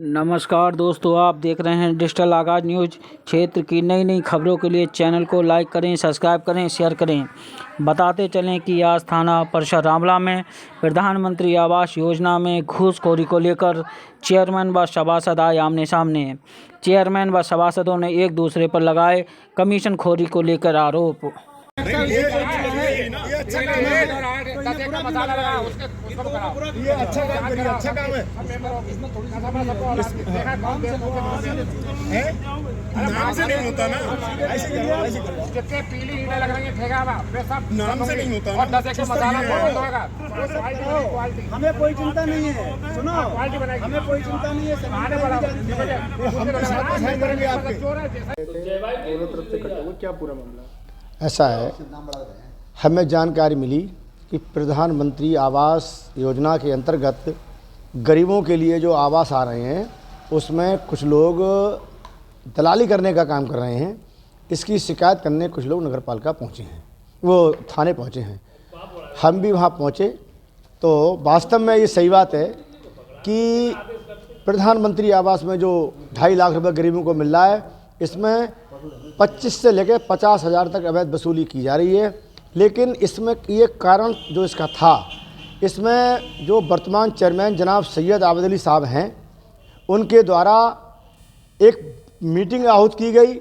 नमस्कार दोस्तों, आप देख रहे हैं डिजिटल आगाज़ न्यूज़। क्षेत्र की नई नई खबरों के लिए चैनल को लाइक करें, सब्सक्राइब करें, शेयर करें। बताते चलें कि आज थाना परिषद रामला में प्रधानमंत्री आवास योजना में घूसखोरी को लेकर चेयरमैन व सभासद आए आमने सामने। चेयरमैन व सभासदों ने एक दूसरे पर लगाए कमीशन खोरी को लेकर आरोप। ये अच्छा काम है। ये अच्छा काम करिए, अच्छा काम है। नाम से नहीं होता ना, ऐसे करो। जितने पीली ईंटें लग रही हैं ठेका वे सब नाम से नहीं होता और 10 एक मसाला होगा। हमें कोई चिंता नहीं है, सुनो, हमें कोई चिंता नहीं है। हम साथ साइन करेंगे आपके। दोनों तरफ से कटा हुआ, क्या पूरा मामला? ऐसा है, हमें जानकारी मिली कि प्रधानमंत्री आवास योजना के अंतर्गत गरीबों के लिए जो आवास आ रहे हैं उसमें कुछ लोग दलाली करने का काम कर रहे हैं। इसकी शिकायत करने कुछ लोग नगर पालिका पहुँचे हैं, वो थाने पहुँचे हैं। हम भी वहाँ पहुँचे तो वास्तव में ये सही बात है कि प्रधानमंत्री आवास में जो 2.5 लाख रुपए गरीबों को मिल रहा है, इसमें 25 से लेकर 50,000 तक अवैध वसूली की जा रही है। लेकिन इसमें ये कारण जो इसका था, इसमें जो वर्तमान चेयरमैन जनाब सैयद आबिद अली साहब हैं, उनके द्वारा एक मीटिंग आहूत की गई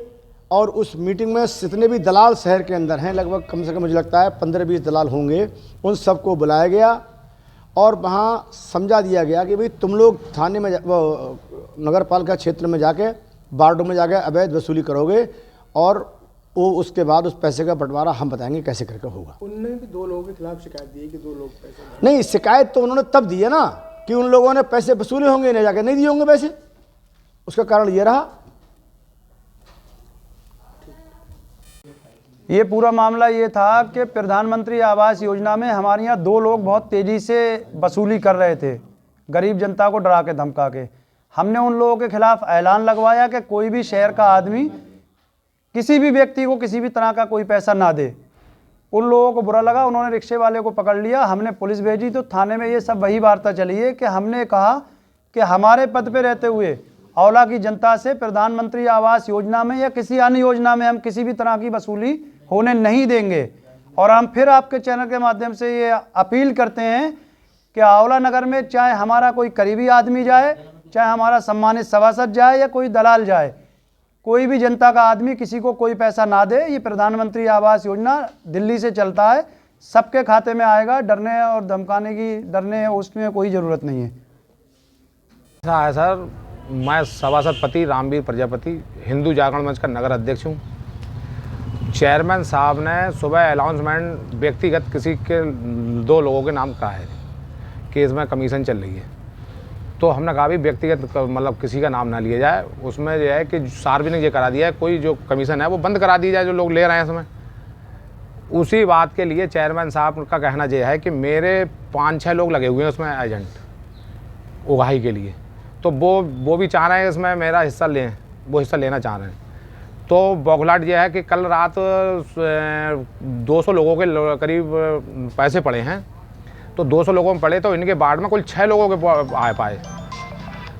और उस मीटिंग में जितने भी दलाल शहर के अंदर हैं, लगभग कम से कम मुझे लगता है 15-20 दलाल होंगे, उन सबको बुलाया गया और वहाँ समझा दिया गया कि भाई तुम लोग थाने में नगर पालिका क्षेत्र में जाके वार्डों में जाके अवैध वसूली करोगे और वो उसके बाद उस पैसे का बंटवारा हम बताएंगे कैसे करके होगा। उनने भी 2 लोगों के खिलाफ शिकायत दी कि 2 लोग पैसे नहीं, शिकायत तो उन्होंने तब दी है ना कि उन लोगों ने पैसे वसूले होंगे, इन्हें जाके नहीं दिए होंगे पैसे। उसका कारण ये रहा। ये पूरा मामला ये था कि प्रधानमंत्री आवास योजना में हमारे यहाँ 2 लोग बहुत तेज़ी से वसूली कर रहे थे, गरीब जनता को डरा के धमका के। हमने उन लोगों के खिलाफ ऐलान लगवाया कि कोई भी शहर का आदमी किसी भी व्यक्ति को किसी भी तरह का कोई पैसा ना दे। उन लोगों को बुरा लगा, उन्होंने रिक्शे वाले को पकड़ लिया, हमने पुलिस भेजी तो थाने में ये सब वही वार्ता चली है कि हमने कहा कि हमारे पद पे रहते हुए औला की जनता से प्रधानमंत्री आवास योजना में या किसी अन्य योजना में हम किसी भी तरह की वसूली होने नहीं देंगे। और हम फिर आपके चैनल के माध्यम से ये अपील करते हैं कि औला नगर में चाहे हमारा कोई करीबी आदमी जाए, चाहे हमारा सम्मानित सभासद जाए या कोई दलाल जाए, कोई भी जनता का आदमी किसी को कोई पैसा ना दे। ये प्रधानमंत्री आवास योजना दिल्ली से चलता है, सबके खाते में आएगा। डरने और धमकाने की डरने उसमें कोई ज़रूरत नहीं है। ऐसा है सर, मैं सभासद पति रामवीर प्रजापति हिंदू जागरण मंच का नगर अध्यक्ष हूँ। चेयरमैन साहब ने सुबह अनाउंसमेंट व्यक्तिगत किसी के 2 लोगों के नाम कहा है कि इसमें कमीशन चल रही है। तो हमने कहा भी व्यक्तिगत मतलब किसी का नाम ना लिया जाए। उसमें यह है कि सार्वजनिक ये करा दिया है, कोई जो कमीशन है वो बंद करा दी जाए जो लोग ले रहे हैं इसमें। उसी बात के लिए चेयरमैन साहब का कहना यह है कि मेरे 5-6 लोग लगे हुए हैं उसमें एजेंट उगाही के लिए, तो वो भी चाह रहे हैं इसमें मेरा हिस्सा लें, वो हिस्सा लेना चाह रहे हैं। तो बौखलाहट यह है कि कल रात 200 लोगों के करीब पैसे पड़े हैं। तो 200 लोगों में पड़े तो इनके वार्ड में कुल 6 लोगों के आ पाए।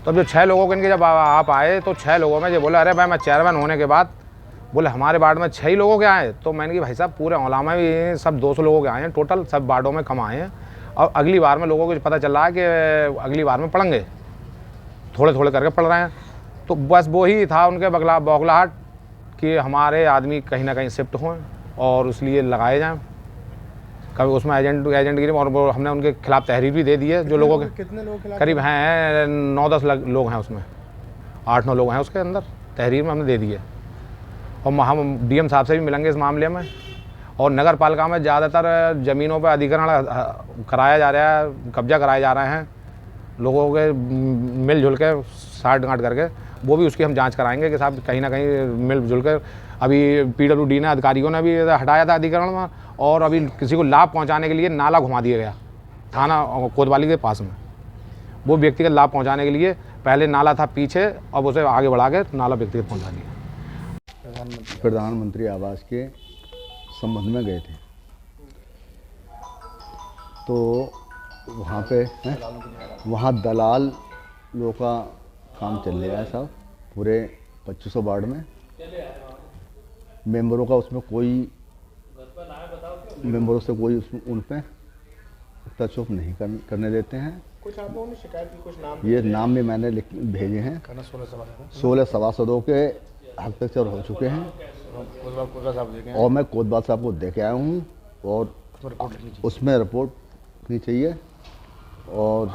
तो अब जो 6 लोगों के इनके जब आ पाए तो 6 लोगों में ये बोला, अरे भाई मैं चेयरमैन होने के बाद बोले हमारे वार्ड में 6 ही लोगों के आए। तो मैंने कि भाई साहब पूरे औला में भी सब 200 लोगों के आए हैं, टोटल सब वार्डों में कम आए हैं। और अगली बार में लोगों को पता चल रहा है कि अगली बार में पड़ेंगे, थोड़े थोड़े करके पड़ रहे हैं। तो बस वो ही था उनके बौखलाहट कि हमारे आदमी कहीं ना कहीं शिफ्ट हों और इसलिए लगाए जाएँ कभी उसमें एजेंटगिरी। और वो हमने उनके खिलाफ तहरीर भी दे दी है। जो लोगों के कितने लोग करीब हैं 9-10 लोग हैं उसमें, 8-9 लोग हैं उसके अंदर, तहरीर में हमने दे दी है। और हम डीएम साहब से भी मिलेंगे इस मामले में। और नगर पालिका में ज़्यादातर ज़मीनों पर अधिग्रहण कराया जा रहा है, कब्जा कराए जा रहे हैं लोगों के मिलजुल के साठ गांठ करके। वो भी उसकी हम जांच कराएंगे कि साहब कहीं ना कहीं मिलजुल कर। अभी पीडब्ल्यूडी ने अधिकारियों ने भी हटाया था अधिग्रहण में, और अभी किसी को लाभ पहुंचाने के लिए नाला घुमा दिया गया थाना कोतवाली के पास में। वो व्यक्तिगत लाभ पहुंचाने के लिए पहले नाला था पीछे, अब उसे आगे बढ़ा के नाला व्यक्तिगत पहुंचा दिया। प्रधानमंत्री आवास के संबंध में गए थे तो वहाँ पे वहाँ दलाल लोगों का काम चल रहा है साहब पूरे 2500 वार्ड में। मेंबरों का उसमें कोई मेंबरों से कोई उन पे टचअप नहीं करने देते हैं। कुछ आप लोगों ने शिकायत की, कुछ नाम ये नाम भी मैंने भेजे हैं। 16 सभासदों के हस्ताक्षर हो चुके हैं और मैं कोतवाल साहब को दे के आया हूँ और उसमें रिपोर्ट नहीं चाहिए। और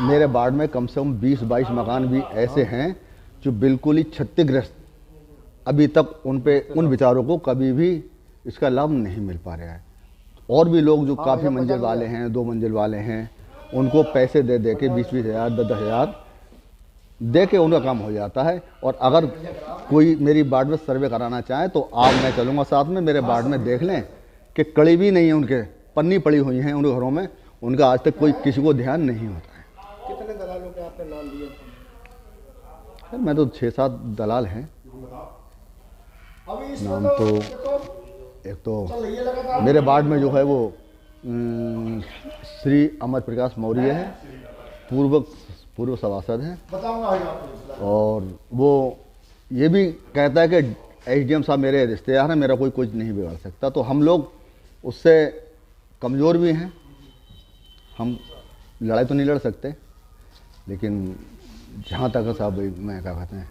मेरे वार्ड में कम से कम 20-22 मकान भी ऐसे हैं जो बिल्कुल ही क्षतिग्रस्त, अभी तक उन विचारों को कभी भी इसका लाभ नहीं मिल पा रहा है। और भी लोग जो काफ़ी मंजिल वाले हैं, 2 मंजिल वाले हैं, उनको पैसे दे दे के 20-20 हज़ार 10-10 हज़ार दे के उनका काम हो जाता है। और अगर कोई मेरी वार्ड में सर्वे कराना चाहे तो आप मैं चलूँगा साथ में, मेरे वार्ड में देख लें कि कड़ी भी नहीं है, उनके पन्नी पड़ी हुई हैं उनके घरों में, उनका आज तक कोई किसी को ध्यान नहीं होता है। कितने दलालों के आपने नाम दिए? सर मैं तो 6-7 दलाल हैं। नाम तो एक तो मेरे वार्ड में जो है वो श्री अमर प्रकाश मौर्य है, पूर्व सभासद हैं। और वो ये भी कहता है कि एसडीएम साहब मेरे रिश्तेदार हैं, मेरा कोई कुछ नहीं बिगाड़ सकता। तो हम लोग उससे कमज़ोर भी हैं, हम लड़ाई तो नहीं लड़ सकते, लेकिन जहाँ तक साहब मैं क्या कहते हैं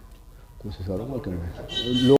कोशिश करूँगा कि लोग